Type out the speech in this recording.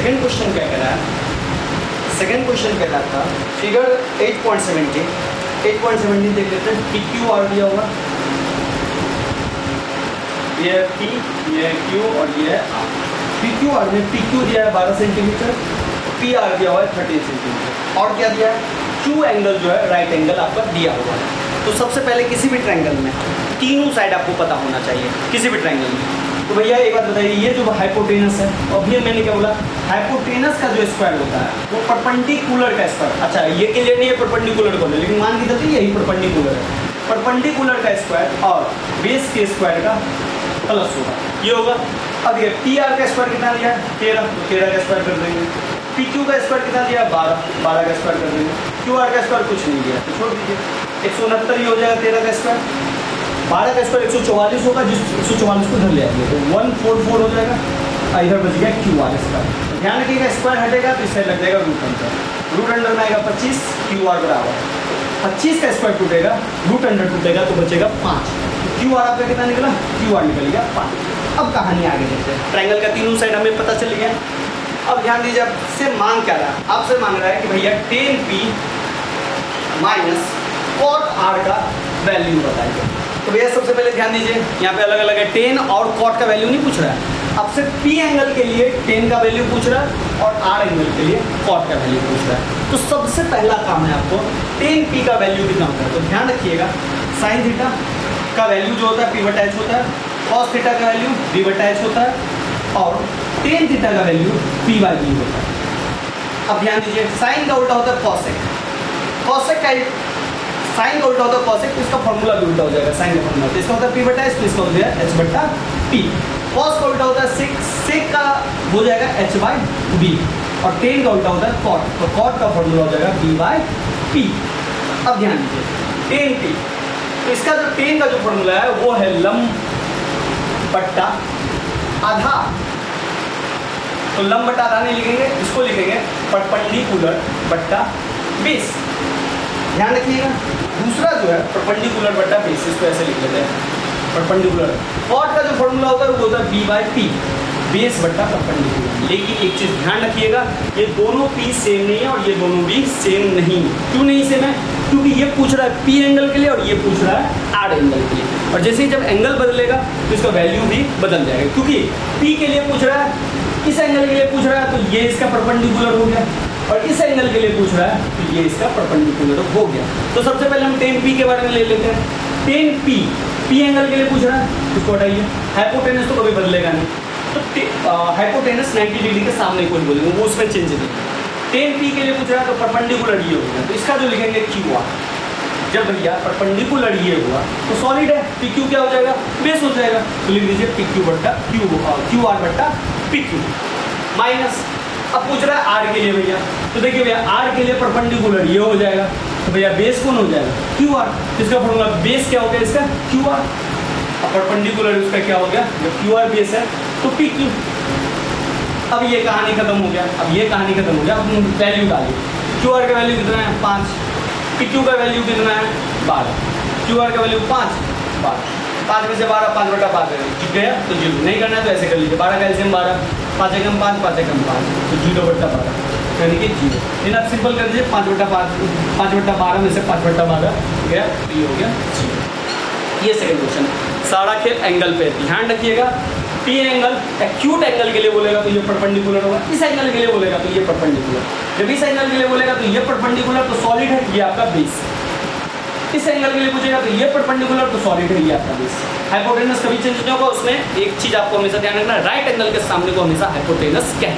Second question क्या कह रहा है, सेकंड क्वेश्चन कह रहा था फिगर 8.17 देख लेते हैं। पी क्यू आर दिया होगा, ये है पी, ये है क्यू और ये है आर। पी क्यू आर में पी क्यू दिया है 12 सेंटीमीटर, पी आर दिया हुआ है 13 सेंटीमीटर, और क्या दिया है, क्यू एंगल जो है राइट एंगल आपका दिया हुआ है। तो सबसे पहले किसी भी ट्रायंगल में तीनों साइड आपको पता होना चाहिए, किसी भी ट्रायंगल में। तो भैया एक बात बताइए, ये जो हाइपोटेनस है, और भी मैंने क्या बोला, हाइपोटेनस का जो स्क्वायर होता है वो परपेंडिकुलर का स्क्वायर, अच्छा ये क्लियर नहीं है परपेंडिकुलर को, लेकिन मान के चलते यही परपेंडिकुलर है, परपेंडिकुलर का स्क्वायर और बेस के स्क्वायर का प्लस होगा, ये होगा। अब देखिए पी आर का स्क्वायर कितना दिया है 13, तो 13 का स्क्वायर कर देंगे। पी क्यू का स्क्वायर कितना दिया 12, 12 का स्क्वायर कर देंगे। क्यू आर का स्क्वायर कुछ नहीं दिया तो छोड़ दीजिए, 169 ही हो जाएगा 13 का स्क्वायर। 12 का स्क्वायर 144 होगा, जिस 144 को इधर ले आएंगे तो 144 हो जाएगा, इधर बच गया क्यू आर स्क्वायर। ध्यान रखिएगा स्क्वायर हटेगा तो इस साइड लग जाएगा रूट अंडर, रूट अंडर में आएगा 25, क्यू आर बराबर 25 का स्क्वायर टूटेगा, रूट अंडर टूटेगा तो बचेगा 5, क्यू आर आपका कितना निकला, क्यू आर निकल गया 5। अब कहानी आगे देखते हैं, ट्रायंगल का तीनों साइड हमें पता चल गया। अब ध्यान दीजिए, आपसे मांग क्या रहा है, आपसे मांग रहा है कि भैया tan p minus cot r का वैल्यू बताइए। तो भैया सबसे पहले ध्यान दीजिए, यहाँ पे अलग अलग है, tan और cot का वैल्यू नहीं पूछ रहा है, आपसे p एंगल के लिए tan का वैल्यू पूछ रहा है और r एंगल के लिए cot का वैल्यू पूछ रहा है। तो सबसे पहला काम है आपको tan p का वैल्यू कितना होता है, तो ध्यान रखिएगा sin थीटा का वैल्यू जो होता है p बटा h होता है, cos थीटा का वैल्यू v बटा h होता है और tan थीटा का वैल्यू p बाई v होता है। अब ध्यान दीजिए, साइन का उल्टा होता है cosec, cosec का साइन का उल्टा होता है cosec, तो इसका फॉर्मूला भी उल्टा हो जाएगा, साइन का फॉर्मूला तो इसका होता है p बटा h, तो इसका हो जाएगा h बटा p। cos का उल्टा होता है sec, sec का हो जाएगा h बाई b और tan का उल्टा होता है cot, तो cot का फॉर्मूला हो जाएगा b बाई p। अब ध्यान दीजिए tan p, तो इसका जो tan का जो फॉर्मूला है वो है लंब बट्टा आधार, तो लंब बट्टा आधार नहीं लिखेंगे, इसको लिखेंगे परपेंडिकुलर बट्टा बेस। ध्यान रखिएगा, दूसरा जो है परपेंडिकुलर बट्टा बेस, इसको ऐसे लिख लेते हैं परपेंडिकुलर। कॉट का जो फॉर्मूला होता है वो होता है b बाई p, बेस बट्टा परपेंडिकुलर। लेकिन एक चीज ध्यान रखिएगा, ये दोनों p सेम नहीं है और ये दोनों भी सेम नहीं है। क्यों नहीं सेम है, क्योंकि ये पूछ रहा है p एंगल के लिए और ये पूछ रहा है r एंगल के लिए, और जैसे ही जब एंगल बदलेगा तो इसका वैल्यू भी बदल जाएगा। क्योंकि p के लिए पूछ रहा है, इस एंगल के लिए पूछ रहा है तो ये इसका परपेंडिकुलर हो गया, और इस एंगल के लिए पूछ रहा है तो ये इसका परपेंडिकुलर हो गया। तो सबसे पहले हम tan p के बारे में ले लेते हैं। tan p एंगल के लिए पूछ रहा है, इसको हटाइए, हाइपोटेनस तो कभी बदलेगा नहीं, तो हाइपोटेनस 90 डिग्री के सामने कोई बोलेंगे, वो उसमें चेंज नहीं। tan p के लिए पूछ रहा है तो परपेंडिकुलर ये हो गया, तो इसका जो लिखेंगे क्यू आर। जब भैया परपेंडिकुलर ये हुआ तो सॉलिड है, पी क्यू क्या हो जाएगा, बेस हो जाएगा, तो लिख दीजिए पी क्यू बट्टा क्यू आर बट्टा पी क्यू माइनस। अब पूछ रहा है आर के लिए भैया, तो देखिए भैया आर के लिए परपेंडिकुलर ये हो जाएगा, तो भैया बेस कौन हो जाएगा, क्यू आर। इसका फॉर्मूला बेस क्या हो गया इसका, क्यू आर, अब परपेंडिकुलर उसका क्या हो गया, जब क्यू आर बेस है तो पी क्यू। अब ये कहानी खत्म हो गया, अब ये कहानी खत्म हो गया। अब वैल्यू डालिए, क्यू आर का वैल्यू कितना है 5, पी क्यू का वैल्यू कितना है 12, क्यू आर का वैल्यू 5 में से 12 5 बटा 5 जीत गया, तो 0 नहीं करना है तो ऐसे कर लीजिए, 12 का एलसीएम 12, 5 एकम 5 5 एकम 5, तो 0 बटा 12 यानी कि 0। लेकिन आप सिंपल कर दीजिए, 5 बटा 12 में से 5 बटा 12 गया तो ये हो गया 0। ये सेकंड क्वेश्चन। सारा खेल एंगल पे, ध्यान रखिएगा, पी एंगल एक्यूट एंगल के लिए बोलेगा तो ये परपेंडिकुलर होगा, इस एंगल के लिए बोलेगा तो ये परपेंडिकुलर, जब इस एंगल के लिए बोलेगा तो ये परपेंडिकुलर, तो सॉलिड है ये आपका बेस। इस एंगल के लिए पूछेगा तो ये परपेंडिकुलर, तो सॉलिड है ये आपका बेस। हाइपोटेनस कभी चेंज नहीं होगा, उसमें एक चीज आपको हमेशा ध्यान रखना, राइट एंगल के सामने को हमेशा हाइपोटेनस कहते हैं।